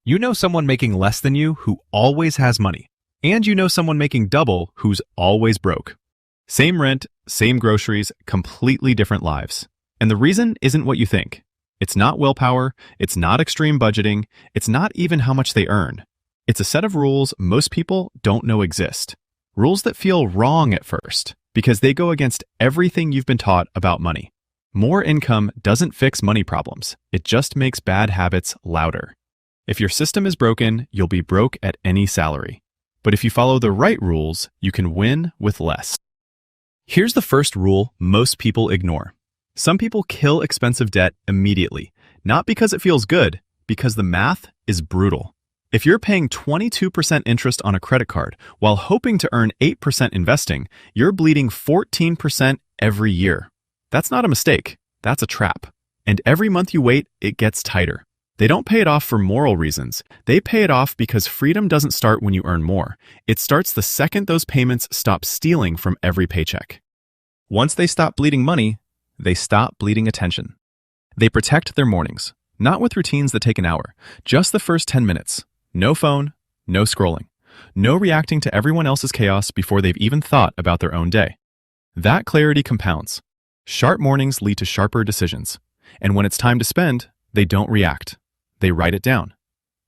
You know someone making less than you who always has money. And you know someone making double who's always broke. Same rent, same groceries, completely different lives. And the reason isn't what you think. It's not willpower, it's not extreme budgeting, it's not even how much they earn. It's a set of rules most people don't know exist. Rules that feel wrong at first, because they go against everything you've been taught about money. More income doesn't fix money problems, it just makes bad habits louder. If your system is broken, you'll be broke at any salary. But if you follow the right rules, you can win with less. Here's the first rule most people ignore. Some people kill expensive debt immediately, not because it feels good, because the math is brutal. If you're paying 22% interest on a credit card while hoping to earn 8% investing, you're bleeding 14% every year. That's not a mistake, that's a trap. And every month you wait, it gets tighter. They don't pay it off for moral reasons. They pay it off because freedom doesn't start when you earn more. It starts the second those payments stop stealing from every paycheck. Once they stop bleeding money, they stop bleeding attention. They protect their mornings, not with routines that take an hour, just the first 10 minutes. No phone, no scrolling, no reacting to everyone else's chaos before they've even thought about their own day. That clarity compounds. Sharp mornings lead to sharper decisions. And when it's time to spend, they don't react. They write it down.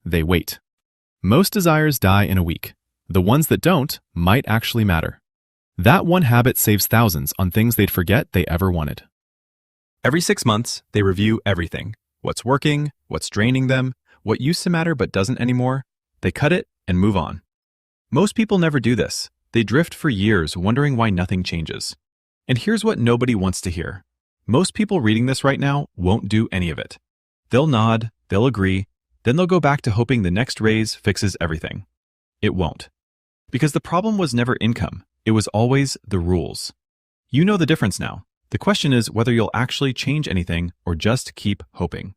They wait. Most desires die in a week. The ones that don't might actually matter. That one habit saves thousands on things they'd forget they ever wanted. Every 6 months, they review everything. What's working, what's draining them, what used to matter but doesn't anymore. They cut it and move on. Most people never do this. They drift for years wondering why nothing changes. And here's what nobody wants to hear. Most people reading this right now won't do any of it. They'll nod, they'll agree, then they'll go back to hoping the next raise fixes everything. It won't. Because the problem was never income, it was always the rules. You know the difference now. The question is whether you'll actually change anything or just keep hoping.